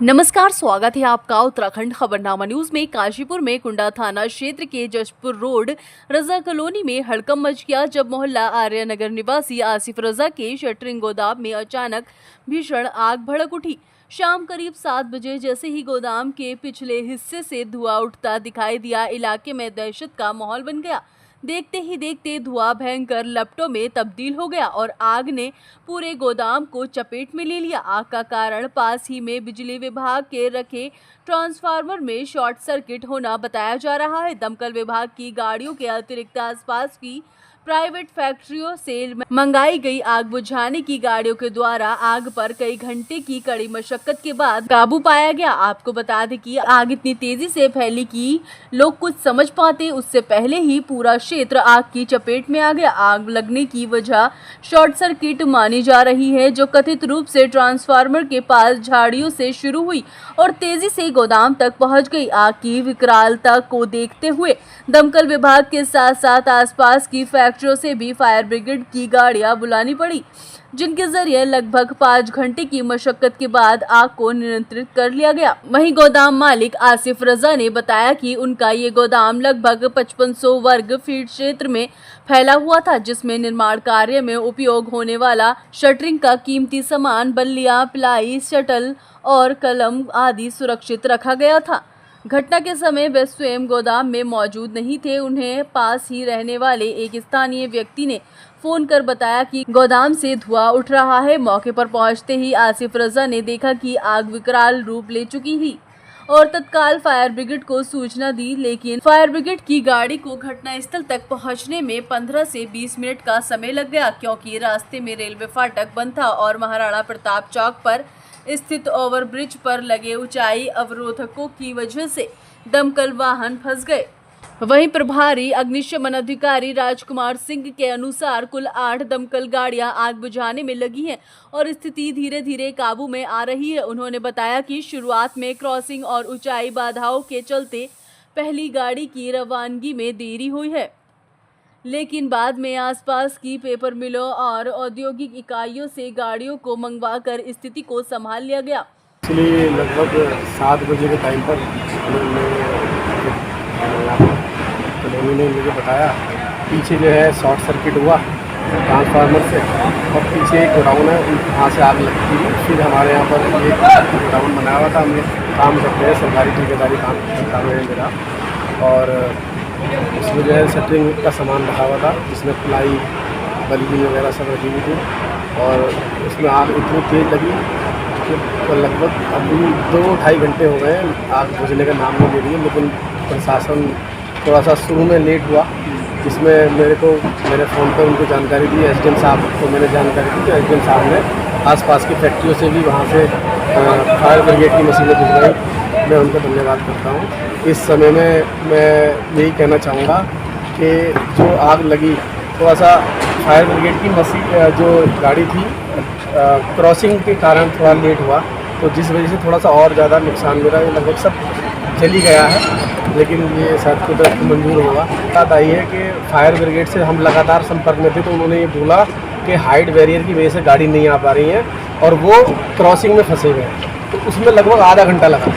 नमस्कार, स्वागत है आपका उत्तराखंड खबरनामा न्यूज में। काशीपुर में कुंडा थाना क्षेत्र के जशपुर रोड रजा कॉलोनी में हड़कंप मच गया जब मोहल्ला आर्य नगर निवासी आसिफ रजा के शटरिंग गोदाम में अचानक भीषण आग भड़क उठी। शाम करीब 7 बजे जैसे ही गोदाम के पिछले हिस्से से धुआं उठता दिखाई दिया, इलाके में दहशत का माहौल बन गया। देखते ही देखते धुआं भयंकर लपटों में तब्दील हो गया और आग ने पूरे गोदाम को चपेट में ले लिया। आग का कारण पास ही में बिजली विभाग के रखे ट्रांसफार्मर में शॉर्ट सर्किट होना बताया जा रहा है। दमकल विभाग की गाड़ियों के अतिरिक्त आसपास की प्राइवेट फैक्ट्रियों से मंगाई गई आग बुझाने की गाड़ियों के द्वारा आग पर कई घंटे की कड़ी मशक्कत के बाद काबू पाया गया। आपको बता दें कि आग इतनी तेजी से फैली कि लोग कुछ समझ पाते उससे पहले ही पूरा क्षेत्र आग की चपेट में आ गया। आग लगने की वजह शॉर्ट सर्किट मानी जा रही है, जो कथित रूप से ट्रांसफार्मर के पास झाड़ियों से शुरू हुई और तेजी से गोदाम तक पहुंच गई। आग की विकरालता को देखते हुए दमकल विभाग के साथ साथ आसपास की फैक्ट्रियों से भी फायर ब्रिगेड की गाड़ियां बुलानी पड़ी, जिनके जरिए लगभग 5 घंटे की मशक्कत के बाद आग को नियंत्रित कर लिया गया। वहीं गोदाम मालिक आसिफ रजा ने बताया कि उनका ये गोदाम लगभग 5500 वर्ग फीट क्षेत्र में फैला हुआ था, जिसमें निर्माण कार्य में उपयोग होने वाला शटरिंग का कीमती सामान, बल्लियां, प्लाई, शटल और कलम आदि सुरक्षित रखा गया था। घटना के समय वे स्वयं गोदाम में मौजूद नहीं थे। उन्हें पास ही रहने वाले एक स्थानीय व्यक्ति ने फोन कर बताया कि गोदाम से धुआं उठ रहा है। मौके पर पहुंचते ही आसिफ रजा ने देखा कि आग विकराल रूप ले चुकी थी और तत्काल फायर ब्रिगेड को सूचना दी, लेकिन फायर ब्रिगेड की गाड़ी को घटनास्थल तक पहुंचने में 15 से 20 मिनट का समय लग गया, क्योंकि रास्ते में रेलवे फाटक बंद था और महाराणा प्रताप चौक पर स्थित ओवरब्रिज पर लगे ऊंचाई अवरोधकों की वजह से दमकल वाहन फंस गए। वहीं प्रभारी अग्निशमन अधिकारी राजकुमार सिंह के अनुसार कुल 8 दमकल गाड़ियां आग बुझाने में लगी हैं और स्थिति धीरे धीरे काबू में आ रही है। उन्होंने बताया कि शुरुआत में क्रॉसिंग और ऊंचाई बाधाओं के चलते पहली गाड़ी की रवानगी में देरी हुई है, लेकिन बाद में आसपास की पेपर मिलों और औद्योगिक इकाइयों से गाड़ियों को मंगवाकर स्थिति को संभाल लिया गया। इसलिए लगभग 7 बजे के टाइम पर कॉलोनी ने मुझे बताया पीछे जो है शॉर्ट सर्किट हुआ ट्रांसफार्मर से और पीछे एक गोडाउन है, वहाँ से आग लगती है। फिर हमारे यहाँ पर एक गोडाउन बनाया हुआ था, हमने काम करते हैं, सरकारी ठेकेदारी काम है मेरा, और उसमें जो है शटरिंग का सामान रखा हुआ था, जिसमें प्लाई, बल्ली वगैरह सब रखी हुई थी। और उसमें आग इतनी तेज़ लगी कि लगभग अभी 2-2.5 घंटे हो गए आग बुझने का नाम नहीं ले रही है। लेकिन प्रशासन थोड़ा सा शुरू में लेट हुआ, जिसमें मेरे फ़ोन पर उनको जानकारी दी, एसडीएम साहब को मैंने जानकारी दी, तो एसडीएम साहब ने आसपास की फैक्ट्रियों से भी वहाँ से फायर ब्रिगेड की मशीनें भिजवाई। मैं उनका धन्यवाद करता हूँ। इस समय में मैं यही कहना चाहूँगा कि जो आग लगी, थोड़ा सा फायर ब्रिगेड की मशीन जो गाड़ी थी क्रॉसिंग के कारण थोड़ा लेट हुआ, तो जिस वजह से थोड़ा सा और ज़्यादा नुकसान मेरा ये लगभग सब चली गया है, लेकिन ये शायद कुदरत को मंजूर होगा। बात आई है कि फायर ब्रिगेड से हम लगातार संपर्क में थे, तो उन्होंने ये बोला कि हाइट बैरियर की वजह से गाड़ी नहीं आ पा रही है और वो क्रॉसिंग में फंसे गए, तो उसमें लगभग आधा घंटा लगा।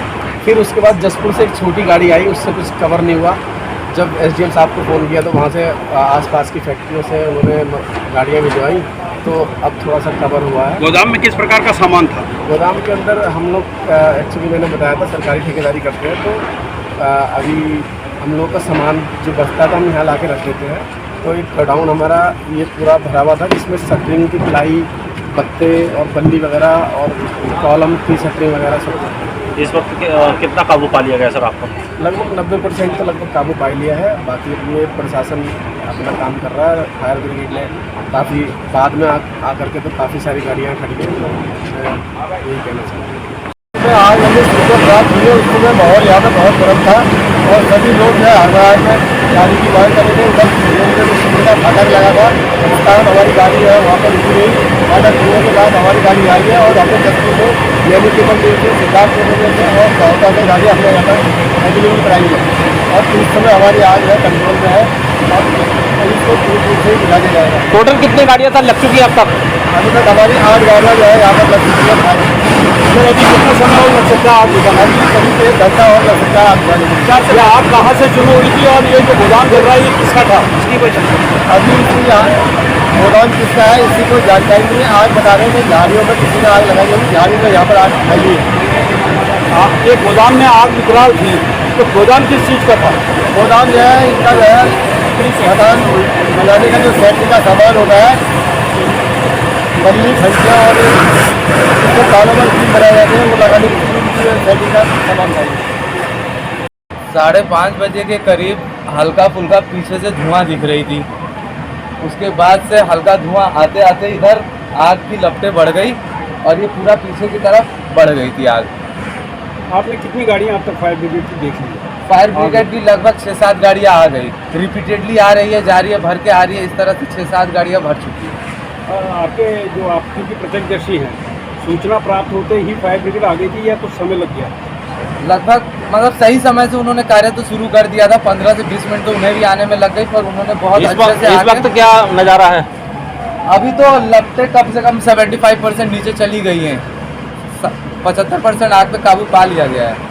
फिर उसके बाद जसपुर से एक छोटी गाड़ी आई, उससे कुछ कवर नहीं हुआ। जब एसडीएम साहब को फ़ोन किया तो वहाँ से आसपास की फैक्ट्रियों से उन्होंने गाड़ियाँ भिजवाई, तो अब थोड़ा सा कवर हुआ है। गोदाम में किस प्रकार का सामान था? गोदाम के अंदर हम लोग एक्चुअली मैंने बताया था सरकारी ठेकेदारी करते हैं, तो अभी हम लोग का सामान जो बचता था हम यहाँ ला के रख देते हैं। तो एक गोडाउन हमारा ये पूरा भरा हुआ था, जिसमें शटरिंग की प्लाई, पत्ते और बल्ली वगैरह और कॉलम की शटरिंग वगैरह सब। इस वक्त कितना काबू पा लिया गया सर आपको? लगभग 90% तो लगभग काबू पा लिया है। बाकी ये प्रशासन अपना काम कर रहा है। फायर ब्रिगेड ने काफ़ी बाद में आकर के तो काफ़ी सारी गाड़ियाँ खड़ी हैं। यही कहना चाहिए। आज हमें सुबह रात हुई है, उस समय माहौल यहाँ पर बहुत गर्म था और सभी लोग जो है हर में गाड़ी की बात करेंगे। बस सुविधा फाटक लगा था, उस कारण हमारी गाड़ी है वहाँ पर रुकी रही। फाटक खुलने के बाद हमारी गाड़ी आई है और हमने जसपुर से यानी केवल सिद्धार्थ से और चौथा से गाड़ी हमने यहाँ पर डिलीवरी कराई है और इस समय हमारी आग है कंट्रोल में है और इसको पूरी रूप से गिरा दिया जाएगा। टोटल कितने गाड़ियाँ सर लग चुकी है अब तक? अभी तक हमारी 8 गाड़ियाँ जो है यहाँ पर लग चुकी है। अभी कितना समय का आग निकला है, कहीं से 1 घंटा और लग सकता है आग बुझाने में। क्या ये आग कहाँ से शुरू हुई थी और ये जो गोदाम चल रहा है ये किसका था, इसकी वजह से? अभी इसकी यहाँ गोदाम किसका है इसकी कोई जानकारी नहीं है। आग बता रहे थे झाड़ियों में किसी ने आग लगाई होगी, झाड़ियों में यहाँ पर आग फैली है। ये गोदाम में आग विकराल थी, तो गोदाम किस चीज़ का था? गोदाम जो है इनका जो है मकान बनाने का जो सेफ्टी का सामान होता है, बल्ली खंडियाँ और इसको तालों में स्टील बनाए जाते हैं, वो लगाने की सेफ्टी का सामान चाहिए। 5:30 बजे के करीब हल्का फुल्का पीछे से धुआं दिख रही थी। उसके बाद से हल्का धुआं आते आते इधर आग की लपटें बढ़ गई और ये पूरा पीछे की तरफ बढ़ गई थी आग। आपने कितनी गाड़ियाँ अब तक फायर ब्रिगेड की देख ली? फायर ब्रिगेड की लगभग 6-7 गाड़ियाँ आ गई, रिपीटेडली आ रही है, जा रही है, भर के आ रही है, इस तरह से 6-7 गाड़ियाँ भर चुकी है। आपके जो आपकी प्रत्यक्षदर्शी हैं, सूचना प्राप्त होते ही फायर ब्रिगेड आ गई थी या कुछ समय लग गया? लगभग मतलब सही समय से उन्होंने कार्य तो शुरू कर दिया था, 15 से 20 मिनट तो उन्हें भी आने में लग गई, पर उन्होंने बहुत अच्छे से इस वक्त क्या नज़ारा है? अभी तो लगते कम से कम 75% नीचे चली गई हैं, 75% आग पे काबू पा लिया गया है।